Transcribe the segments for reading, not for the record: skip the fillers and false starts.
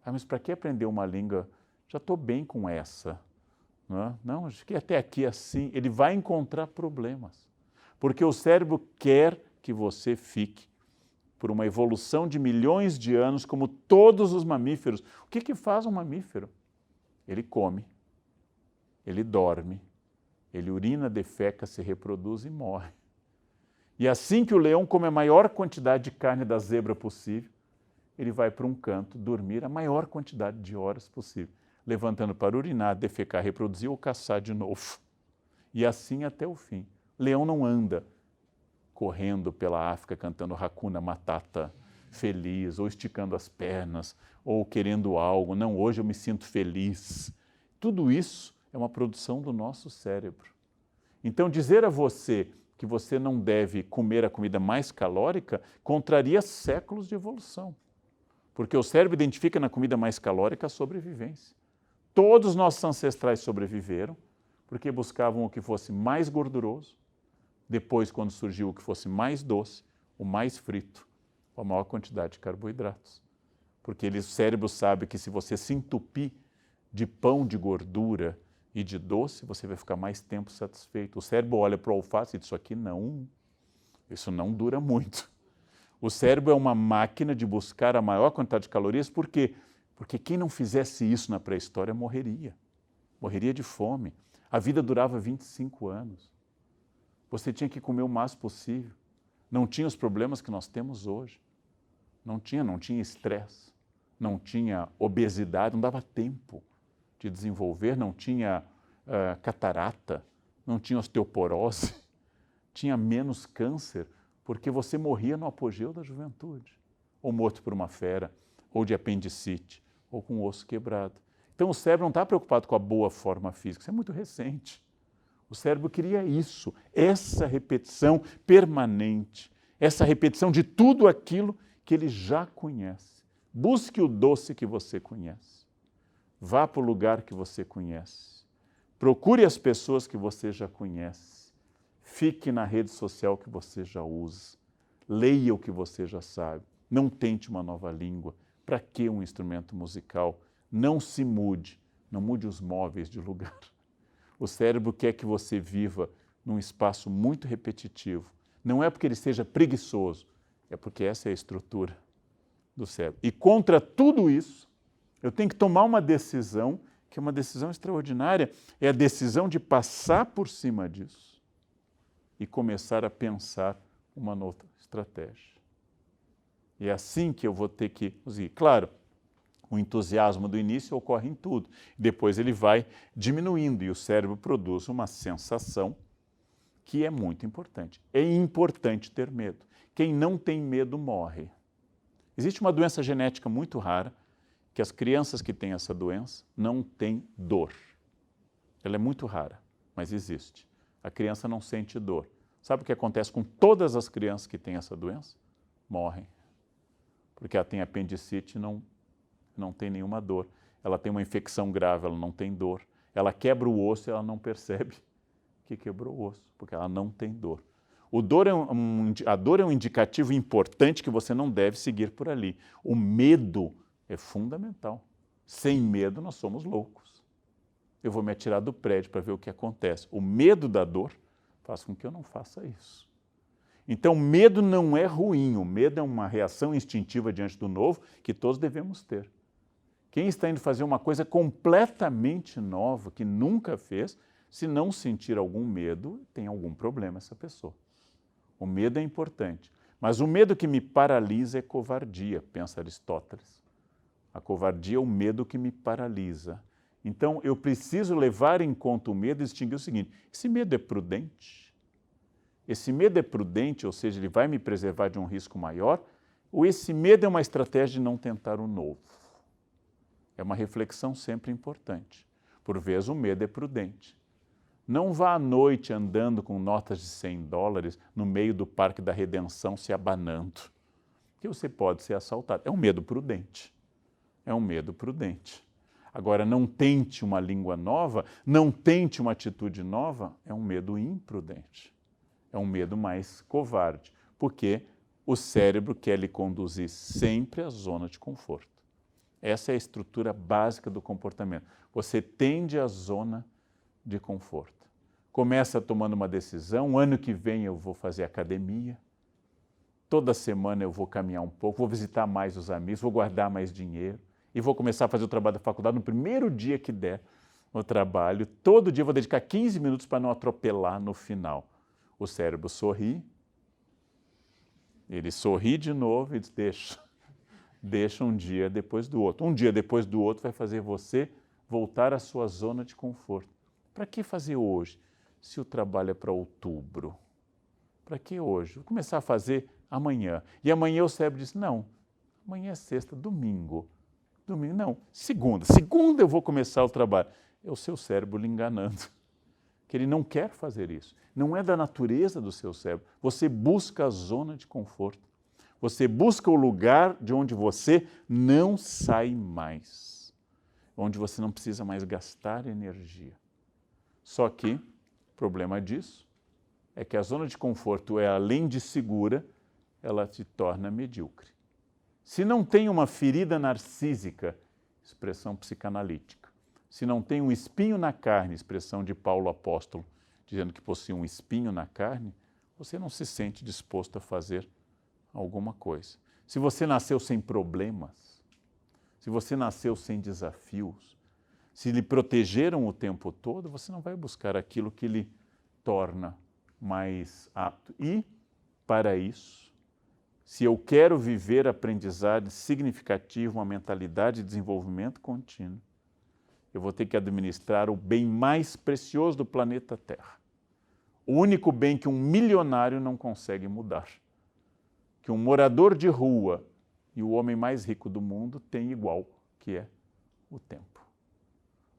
Ah, mas para que aprender uma língua? Já estou bem com essa. Não, acho que até aqui assim, ele vai encontrar problemas. Porque o cérebro quer que você fique por uma evolução de milhões de anos, como todos os mamíferos. O que faz um mamífero? Ele come, ele dorme, ele urina, defeca, se reproduz e morre. E assim que o leão come a maior quantidade de carne da zebra possível, ele vai para um canto dormir a maior quantidade de horas possível, levantando para urinar, defecar, reproduzir ou caçar de novo. E assim até o fim. Leão não anda correndo pela África cantando Hakuna Matata feliz, ou esticando as pernas, ou querendo algo. Não, hoje eu me sinto feliz. Tudo isso é uma produção do nosso cérebro. Então, dizer a você que você não deve comer a comida mais calórica contraria séculos de evolução. Porque o cérebro identifica na comida mais calórica a sobrevivência. Todos os nossos ancestrais sobreviveram porque buscavam o que fosse mais gorduroso. Depois, quando surgiu o que fosse mais doce, o mais frito, com a maior quantidade de carboidratos. Porque o cérebro sabe que se você se entupir de pão, de gordura e de doce, você vai ficar mais tempo satisfeito. O cérebro olha para o alface e diz, isso não dura muito. O cérebro é uma máquina de buscar a maior quantidade de calorias, por quê? Porque quem não fizesse isso na pré-história morreria de fome. A vida durava 25 anos. Você tinha que comer o máximo possível. Não tinha os problemas que nós temos hoje. Não tinha estresse, não tinha obesidade, não dava tempo de desenvolver, não tinha catarata, não tinha osteoporose, tinha menos câncer, porque você morria no apogeu da juventude, ou morto por uma fera, ou de apendicite, ou com o osso quebrado. Então o cérebro não está preocupado com a boa forma física, isso é muito recente. O cérebro queria isso, essa repetição permanente, essa repetição de tudo aquilo que ele já conhece. Busque o doce que você conhece. Vá para o lugar que você conhece. Procure as pessoas que você já conhece. Fique na rede social que você já usa. Leia o que você já sabe. Não tente uma nova língua. Para que um instrumento musical? Não se mude. Não mude os móveis de lugar. O cérebro quer que você viva num espaço muito repetitivo. Não é porque ele seja preguiçoso, é porque essa é a estrutura do cérebro. E contra tudo isso, eu tenho que tomar uma decisão, que é uma decisão extraordinária, é a decisão de passar por cima disso e começar a pensar uma nova estratégia. E é assim que eu vou ter que usar. Claro, o entusiasmo do início ocorre em tudo. Depois ele vai diminuindo e o cérebro produz uma sensação que é muito importante. É importante ter medo. Quem não tem medo morre. Existe uma doença genética muito rara, que as crianças que têm essa doença não têm dor. Ela é muito rara, mas existe. A criança não sente dor. Sabe o que acontece com todas as crianças que têm essa doença? Morrem. Porque ela tem apendicite e não tem nenhuma dor. Ela tem uma infecção grave, ela não tem dor. Ela quebra o osso e ela não percebe que quebrou o osso, porque ela não tem dor. A dor é um indicativo importante que você não deve seguir por ali. O medo é fundamental. Sem medo, nós somos loucos. Eu vou me atirar do prédio para ver o que acontece. O medo da dor faz com que eu não faça isso. Então, medo não é ruim. O medo é uma reação instintiva diante do novo que todos devemos ter. Quem está indo fazer uma coisa completamente nova, que nunca fez, se não sentir algum medo, tem algum problema essa pessoa. O medo é importante. Mas o medo que me paralisa é covardia, pensa Aristóteles. A covardia é o medo que me paralisa. Então, eu preciso levar em conta o medo e distinguir o seguinte: esse medo é prudente? Esse medo é prudente, ou seja, ele vai me preservar de um risco maior? Ou esse medo é uma estratégia de não tentar o novo? É uma reflexão sempre importante. Por vezes, o medo é prudente. Não vá à noite andando com notas de $100 no meio do Parque da Redenção se abanando, que você pode ser assaltado. É um medo prudente. É um medo prudente. Agora, não tente uma língua nova, não tente uma atitude nova, é um medo imprudente. É um medo mais covarde, porque o cérebro quer lhe conduzir sempre à zona de conforto. Essa é a estrutura básica do comportamento. Você tende à zona de conforto. Começa tomando uma decisão, ano que vem eu vou fazer academia, toda semana eu vou caminhar um pouco, vou visitar mais os amigos, vou guardar mais dinheiro e vou começar a fazer o trabalho da faculdade no primeiro dia que der o trabalho. Todo dia eu vou dedicar 15 minutos para não atropelar no final. O cérebro sorri, ele sorri de novo e diz, deixa um dia depois do outro. Um dia depois do outro vai fazer você voltar à sua zona de conforto. Para que fazer hoje, se o trabalho é para outubro? Para que hoje? Vou começar a fazer amanhã. E amanhã o cérebro diz, não, amanhã é sexta, domingo. Domingo, não, segunda. Segunda eu vou começar o trabalho. É o seu cérebro lhe enganando, que ele não quer fazer isso. Não é da natureza do seu cérebro. Você busca a zona de conforto. Você busca o lugar de onde você não sai mais, onde você não precisa mais gastar energia. Só que o problema disso é que a zona de conforto é, além de segura, ela te torna medíocre. Se não tem uma ferida narcísica, expressão psicanalítica, se não tem um espinho na carne, expressão de Paulo apóstolo, dizendo que possui um espinho na carne, você não se sente disposto a fazer alguma coisa. Se você nasceu sem problemas, se você nasceu sem desafios, se lhe protegeram o tempo todo, você não vai buscar aquilo que lhe torna mais apto. E, para isso, se eu quero viver aprendizagem significativa, uma mentalidade de desenvolvimento contínuo, eu vou ter que administrar o bem mais precioso do planeta Terra. O único bem que um milionário não consegue mudar. Que um morador de rua e o homem mais rico do mundo têm igual, que é o tempo.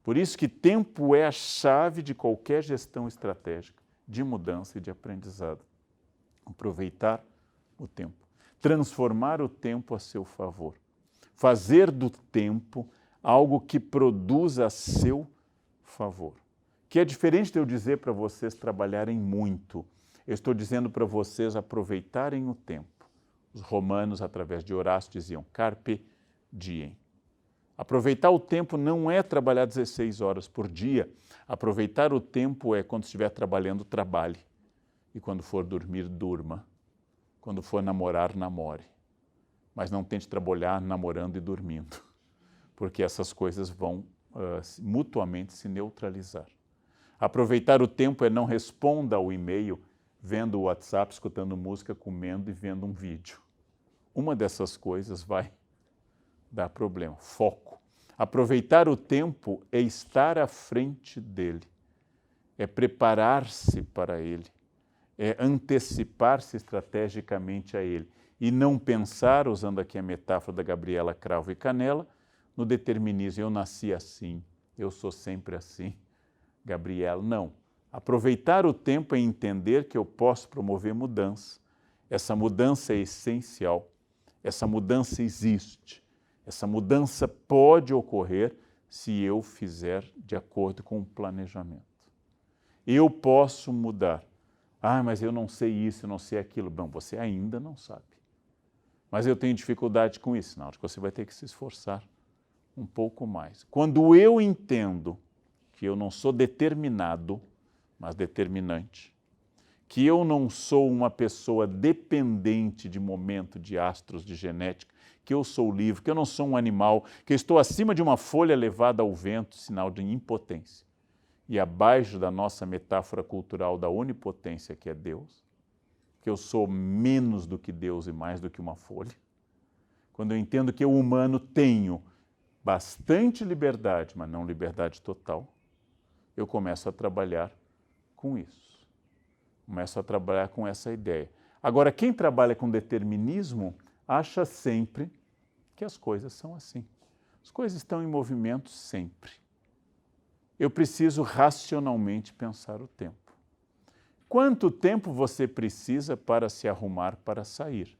Por isso que tempo é a chave de qualquer gestão estratégica, de mudança e de aprendizado. Aproveitar o tempo. Transformar o tempo a seu favor. Fazer do tempo algo que produza a seu favor. Que é diferente de eu dizer para vocês trabalharem muito. Eu estou dizendo para vocês aproveitarem o tempo. Os romanos, através de Horácio, diziam carpe diem. Aproveitar o tempo não é trabalhar 16 horas por dia. Aproveitar o tempo é quando estiver trabalhando, trabalhe. E quando for dormir, durma. Quando for namorar, namore. Mas não tente trabalhar namorando e dormindo, porque essas coisas vão mutuamente se neutralizar. Aproveitar o tempo é não responda ao e-mail vendo o WhatsApp, escutando música, comendo e vendo um vídeo. Uma dessas coisas vai dar problema. Foco. Aproveitar o tempo é estar à frente dele, é preparar-se para ele, é antecipar-se estrategicamente a ele e não pensar, usando aqui a metáfora da Gabriela Cravo e Canella, no determinismo, eu nasci assim, eu sou sempre assim. Gabriela, não. Aproveitar o tempo é entender que eu posso promover mudança. Essa mudança é essencial, essa mudança existe, essa mudança pode ocorrer se eu fizer de acordo com o planejamento. Eu posso mudar. Ah, mas eu não sei isso, eu não sei aquilo. Bom, você ainda não sabe. Mas eu tenho dificuldade com isso. Não, acho que você vai ter que se esforçar um pouco mais. Quando eu entendo que eu não sou determinado, mas determinante, que eu não sou uma pessoa dependente de momento, de astros, de genética, que eu sou livre, que eu não sou um animal, que eu estou acima de uma folha levada ao vento, sinal de impotência, e abaixo da nossa metáfora cultural da onipotência, que é Deus, que eu sou menos do que Deus e mais do que uma folha. Quando eu entendo que eu, humano, tenho bastante liberdade, mas não liberdade total, eu começo a trabalhar com isso. Começo a trabalhar com essa ideia. Agora, quem trabalha com determinismo acha sempre que as coisas são assim. As coisas estão em movimento sempre. Eu preciso racionalmente pensar o tempo. Quanto tempo você precisa para se arrumar para sair?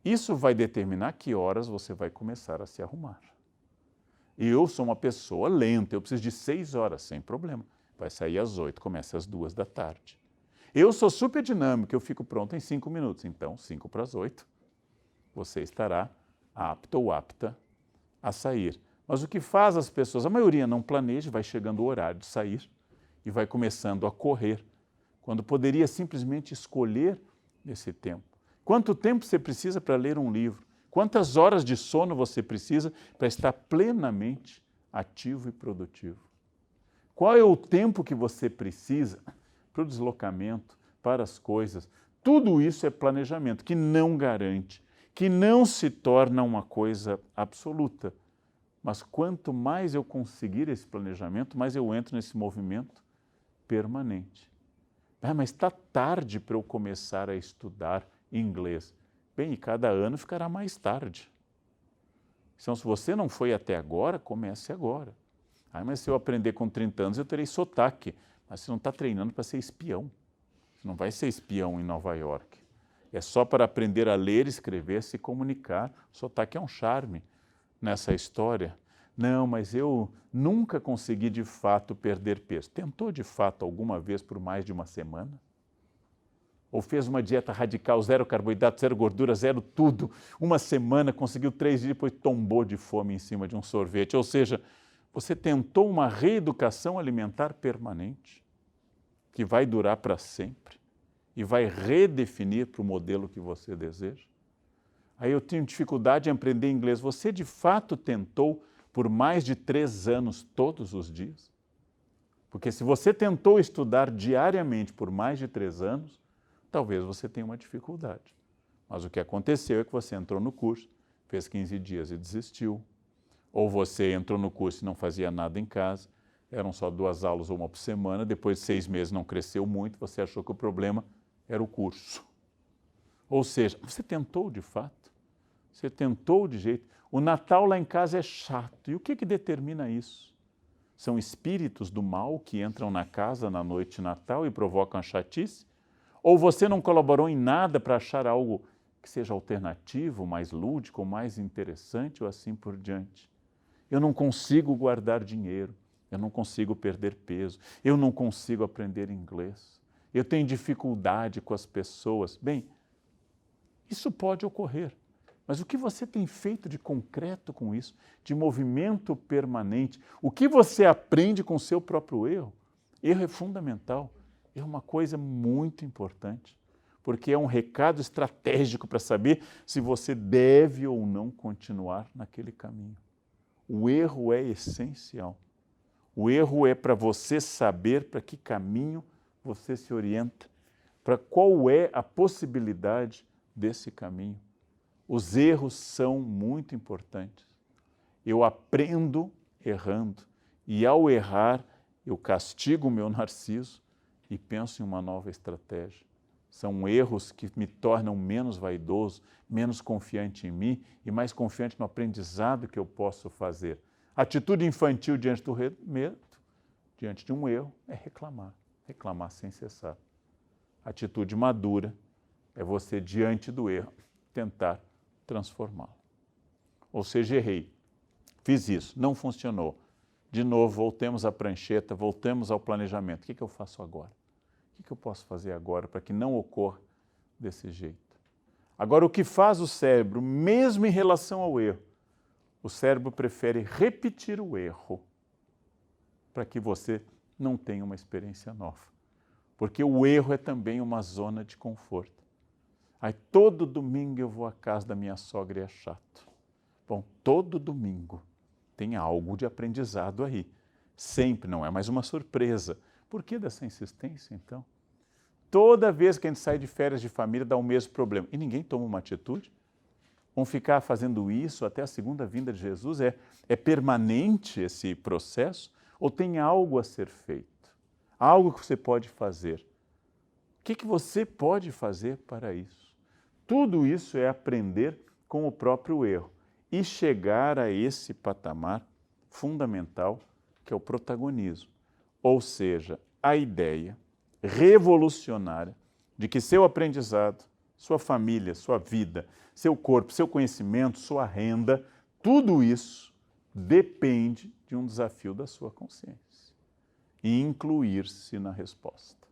Isso vai determinar que horas você vai começar a se arrumar. Eu sou uma pessoa lenta, eu preciso de 6 horas, sem problema. Vai sair às 8, começa às 2 da tarde. Eu sou super dinâmico, eu fico pronto em 5 minutos. Então, 5 para as 8, você estará apto ou apta a sair. Mas o que faz as pessoas, a maioria não planeja, vai chegando o horário de sair e vai começando a correr, quando poderia simplesmente escolher esse tempo. Quanto tempo você precisa para ler um livro? Quantas horas de sono você precisa para estar plenamente ativo e produtivo? Qual é o tempo que você precisa para o deslocamento, para as coisas? Tudo isso é planejamento, que não garante, que não se torna uma coisa absoluta. Mas quanto mais eu conseguir esse planejamento, mais eu entro nesse movimento permanente. Mas está tarde para eu começar a estudar inglês. Bem, e cada ano ficará mais tarde. Então, se você não foi até agora, comece agora. Mas se eu aprender com 30 anos, eu terei sotaque. Mas você não está treinando para ser espião. Você não vai ser espião em Nova York. É só para aprender a ler, escrever, se comunicar. O sotaque é um charme nessa história. Não, mas eu nunca consegui de fato perder peso. Tentou de fato alguma vez por mais de uma semana? Ou fez uma dieta radical, 0 carboidrato, 0 gordura, 0 tudo. Uma semana, conseguiu 3 dias, depois tombou de fome em cima de um sorvete. Ou seja, você tentou uma reeducação alimentar permanente, que vai durar para sempre e vai redefinir para o modelo que você deseja. Aí eu tenho dificuldade em aprender inglês. Você de fato tentou por mais de 3 anos todos os dias? Porque se você tentou estudar diariamente por mais de 3 anos, talvez você tenha uma dificuldade. Mas o que aconteceu é que você entrou no curso, fez 15 dias e desistiu. Ou você entrou no curso e não fazia nada em casa, eram só 2 aulas ou uma por semana, depois de 6 meses não cresceu muito, você achou que o problema era o curso. Ou seja, você tentou de fato, você tentou de jeito. O Natal lá em casa é chato. E o que determina isso? São espíritos do mal que entram na casa na noite de Natal e provocam a chatice? Ou você não colaborou em nada para achar algo que seja alternativo, mais lúdico, mais interessante ou assim por diante? Eu não consigo guardar dinheiro, eu não consigo perder peso, eu não consigo aprender inglês, eu tenho dificuldade com as pessoas. Bem, isso pode ocorrer, mas o que você tem feito de concreto com isso, de movimento permanente? O que você aprende com o seu próprio erro? Erro é fundamental, é uma coisa muito importante, porque é um recado estratégico para saber se você deve ou não continuar naquele caminho. O erro é essencial. O erro é para você saber para que caminho você se orienta, para qual é a possibilidade desse caminho. Os erros são muito importantes. Eu aprendo errando e, ao errar, eu castigo o meu narciso e penso em uma nova estratégia. São erros que me tornam menos vaidoso, menos confiante em mim e mais confiante no aprendizado que eu posso fazer. Atitude infantil diante do medo, diante de um erro, é reclamar, reclamar sem cessar. Atitude madura é você, diante do erro, tentar transformá-lo. Ou seja, errei, fiz isso, não funcionou. De novo, voltemos à prancheta, voltemos ao planejamento. O que eu faço agora? O que eu posso fazer agora para que não ocorra desse jeito? Agora, o que faz o cérebro, mesmo em relação ao erro? O cérebro prefere repetir o erro para que você não tenha uma experiência nova. Porque o erro é também uma zona de conforto. Aí todo domingo eu vou à casa da minha sogra e é chato. Bom, todo domingo tem algo de aprendizado aí. Sempre, não é mais uma surpresa. Por que dessa insistência, então? Toda vez que a gente sai de férias de família dá o mesmo problema. E ninguém toma uma atitude? Vamos ficar fazendo isso até a segunda vinda de Jesus? É permanente esse processo? Ou tem algo a ser feito? Algo que você pode fazer? O que você pode fazer para isso? Tudo isso é aprender com o próprio erro e chegar a esse patamar fundamental que é o protagonismo. Ou seja, a ideia revolucionária de que seu aprendizado, sua família, sua vida, seu corpo, seu conhecimento, sua renda, tudo isso depende de um desafio da sua consciência e incluir-se na resposta.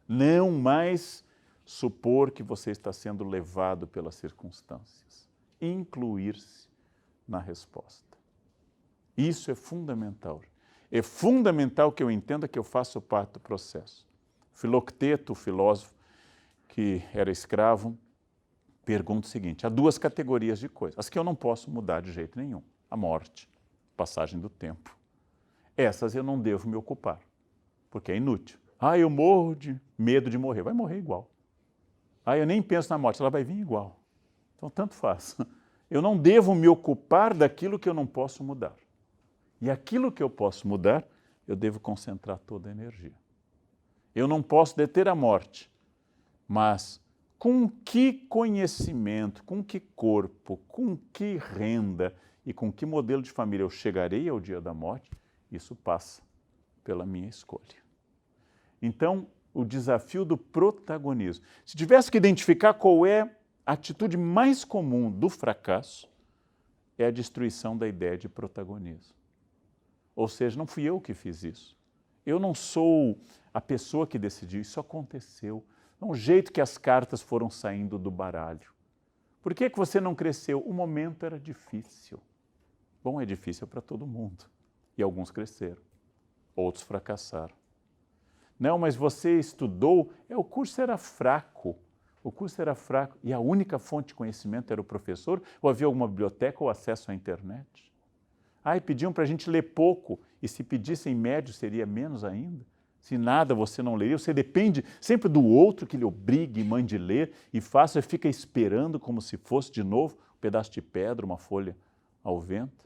Não mais supor que você está sendo levado pelas circunstâncias. Incluir-se na resposta. Isso é fundamental. É fundamental que eu entenda que eu faço parte do processo. Filocteto, o filósofo que era escravo, pergunta o seguinte: há duas categorias de coisas, as que eu não posso mudar de jeito nenhum. A morte, passagem do tempo. Essas eu não devo me ocupar, porque é inútil. Eu morro de medo de morrer. Vai morrer igual. Eu nem penso na morte, ela vai vir igual. Então, tanto faz. Eu não devo me ocupar daquilo que eu não posso mudar. E aquilo que eu posso mudar, eu devo concentrar toda a energia. Eu não posso deter a morte, mas com que conhecimento, com que corpo, com que renda e com que modelo de família eu chegarei ao dia da morte, isso passa pela minha escolha. Então, o desafio do protagonismo. Se tivesse que identificar qual é a atitude mais comum do fracasso, é a destruição da ideia de protagonismo. Ou seja, não fui eu que fiz isso. Eu não sou a pessoa que decidiu, isso aconteceu. É o jeito que as cartas foram saindo do baralho. Por que você não cresceu? O momento era difícil. Bom, é difícil para todo mundo. E alguns cresceram, outros fracassaram. Não, mas você estudou, o curso era fraco. O curso era fraco e a única fonte de conhecimento era o professor? Ou havia alguma biblioteca ou acesso à internet? E pediam para a gente ler pouco, e se pedissem médio seria menos ainda? Se nada você não leria, você depende sempre do outro que lhe obrigue e mande ler e faça, e fica esperando como se fosse de novo um pedaço de pedra, uma folha ao vento.